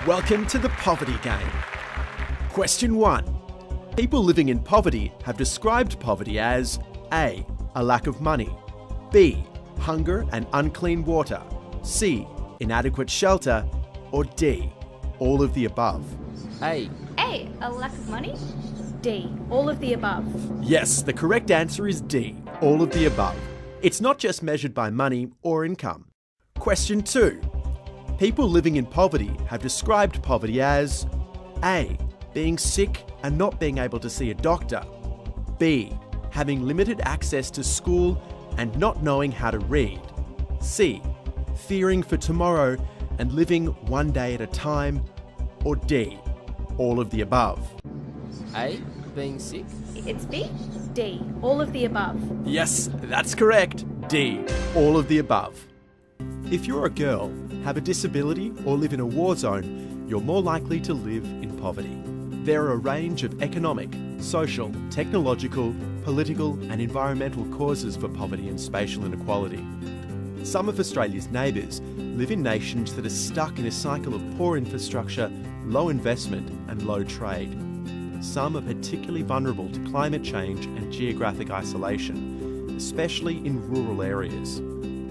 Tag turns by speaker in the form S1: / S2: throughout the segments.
S1: Welcome to the Poverty Game. Question 1. People living in poverty have described poverty as A. A lack of money, B. Hunger and unclean water, C. Inadequate shelter, or D. All of the above.
S2: A, a lack of money?
S3: D, all of the above.
S1: Yes, the correct answer is D. All of the above. It's not just measured by money or income. Question 2. People living in poverty have described poverty as A. Being sick and not being able to see a doctor, B. Having limited access to school and not knowing how to read, C. Fearing for tomorrow and living one day at a time, or D. All of the above.
S4: A, being sick.
S3: It's B. D, all of the above.
S1: Yes, that's correct. D. All of the above. If you're a girl, have a disability, or live in a war zone, you're more likely to live in poverty. There are a range of economic, social, technological, political and environmental causes for poverty and spatial inequality. Some of Australia's neighbours live in nations that are stuck in a cycle of poor infrastructure, low investment and low trade. Some are particularly vulnerable to climate change and geographic isolation, especially in rural areas.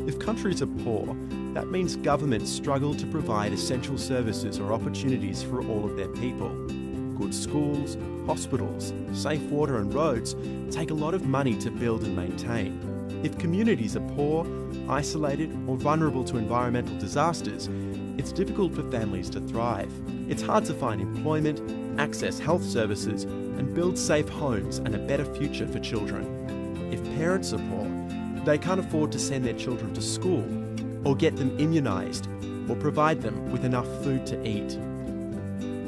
S1: If countries are poor, that means governments struggle to provide essential services or opportunities for all of their people. Good schools, hospitals, safe water and roads take a lot of money to build and maintain. If communities are poor, isolated or vulnerable to environmental disasters, it's difficult for families to thrive. It's hard to find employment, access health services and build safe homes and a better future for children. If parents are poor, they can't afford to send their children to school or get them immunised or provide them with enough food to eat.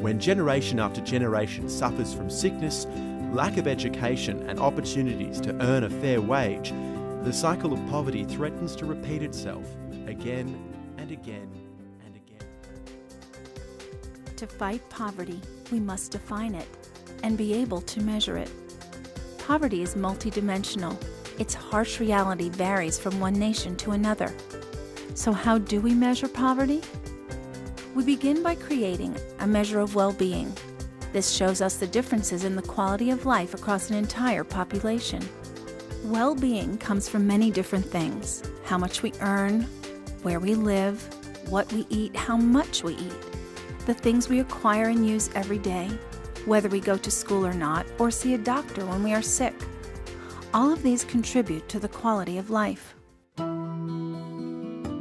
S1: When generation after generation suffers from sickness, lack of education and opportunities to earn a fair wage, the cycle of poverty threatens to repeat itself again and again and again.
S5: To fight poverty, we must define it and be able to measure it. Poverty is multidimensional. Its harsh reality varies from one nation to another. So how do we measure poverty? We begin by creating a measure of well-being. This shows us the differences in the quality of life across an entire population. Well-being comes from many different things: how much we earn, where we live, what we eat, how much we eat, the things we acquire and use every day, whether we go to school or not, or see a doctor when we are sick. All of these contribute to the quality of life.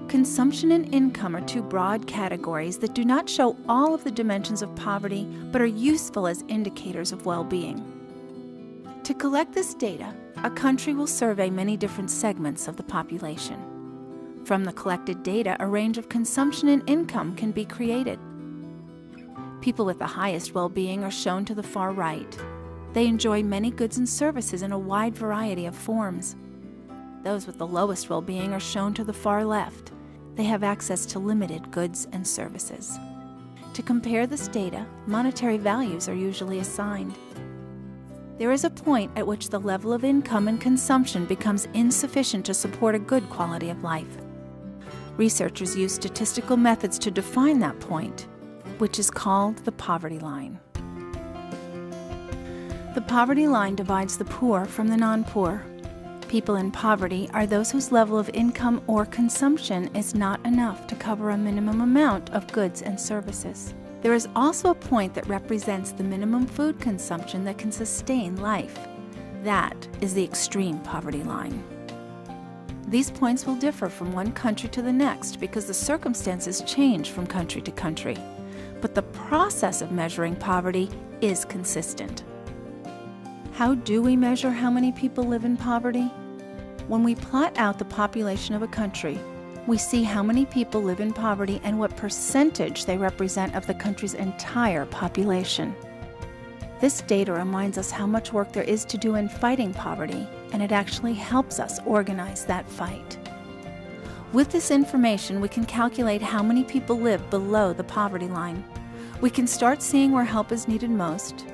S5: Consumption and income are two broad categories that do not show all of the dimensions of poverty, but are useful as indicators of well-being. To collect this data, a country will survey many different segments of the population. From the collected data, a range of consumption and income can be created. People with the highest well-being are shown to the far right. They enjoy many goods and services in a wide variety of forms. Those with the lowest well-being are shown to the far left. They have access to limited goods and services. To compare this data, monetary values are usually assigned. There is a point at which the level of income and consumption becomes insufficient to support a good quality of life. Researchers use statistical methods to define that point, which is called the poverty line. The poverty line divides the poor from the non-poor. People in poverty are those whose level of income or consumption is not enough to cover a minimum amount of goods and services. There is also a point that represents the minimum food consumption that can sustain life. That is the extreme poverty line. These points will differ from one country to the next because the circumstances change from country to country. But the process of measuring poverty is consistent. How do we measure how many people live in poverty? When we plot out the population of a country, we see how many people live in poverty and what percentage they represent of the country's entire population. This data reminds us how much work there is to do in fighting poverty, and it actually helps us organize that fight. With this information, we can calculate how many people live below the poverty line. We can start seeing where help is needed most,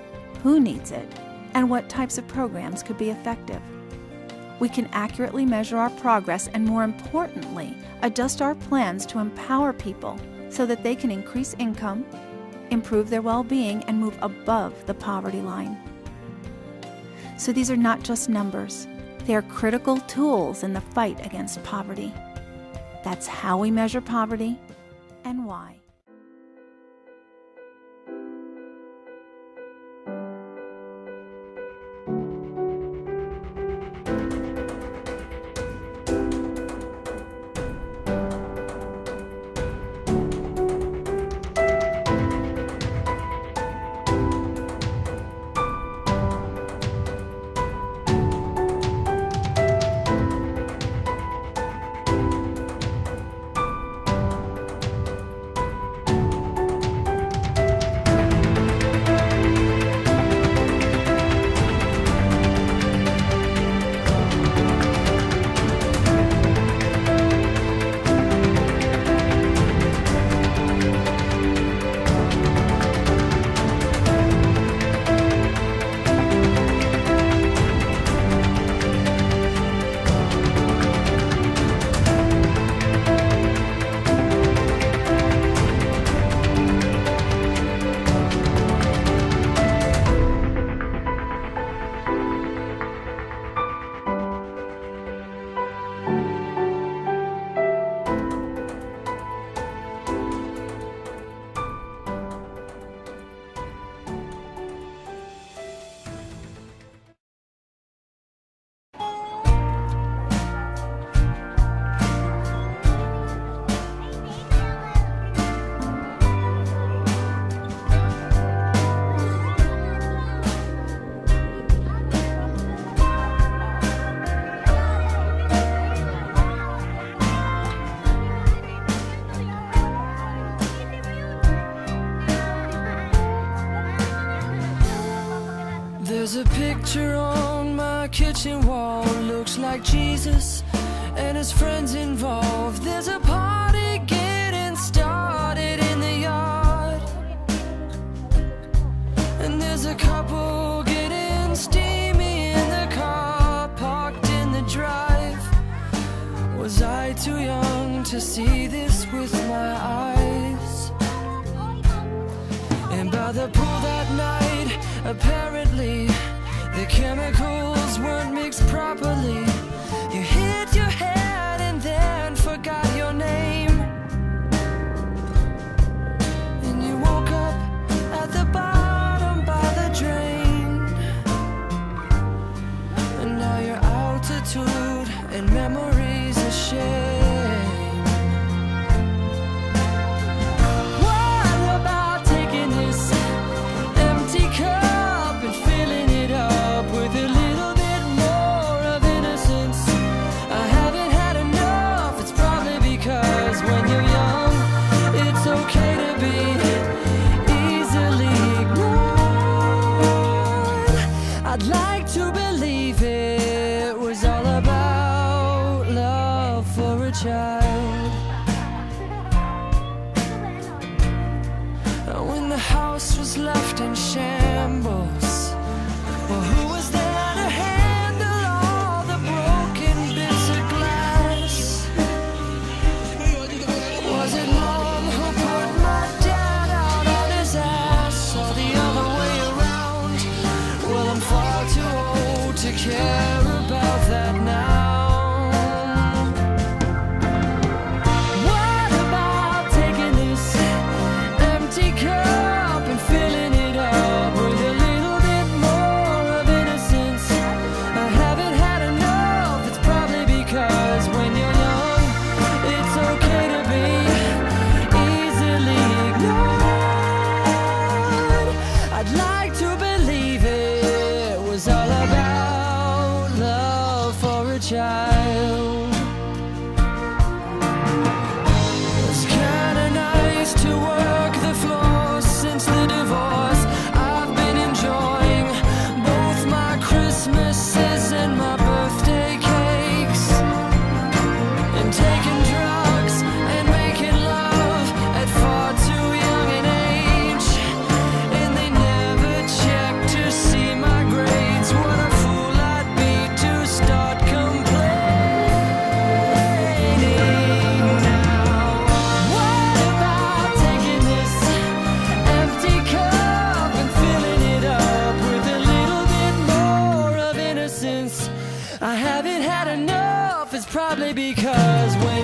S5: who needs it, and what types of programs could be effective. We can accurately measure our progress and, more importantly, adjust our plans to empower people so that they can increase income, improve their well-being, and move above the poverty line. So these are not just numbers. They are critical tools in the fight against poverty. That's how we measure poverty and why.
S6: There's a picture on my kitchen wall, looks like Jesus and his friends involved. There's a party getting started in the yard, and there's a couple getting steamy in the car parked in the drive. Was I too young to see this with my eyes? And by the pool that night, apparently the chemicals weren't mixed properly. You hit your head and then forgot your name, and you woke up at the bottom by the drain. And now your altitude and memories are shame. What about taking this empty cup and filling it up with a little bit more of innocence? I haven't had enough. It's probably because when you're young, it's okay to be easily ignored. I'd like to believe it was all about love for a child. When the house was left in shambles, well, who was there to handle all the broken bits of glass? Was it mom who put my dad out on his ass, or the other way around? Well, I'm far too old to care about that now. What about taking this empty cup and filling it up with a little bit more of innocence? I haven't had enough. It's probably because when you're young, it's okay to be easily ignored. I'd like to believe it was all about love for a child. It's kinda nice to work the floor since the divorce. I've been enjoying both my Christmases and my birthday cakes, and taking drugs and making love at far too young an age. And they never check to see my grades. What a fool I'd be to start complaining now. What about taking probably because when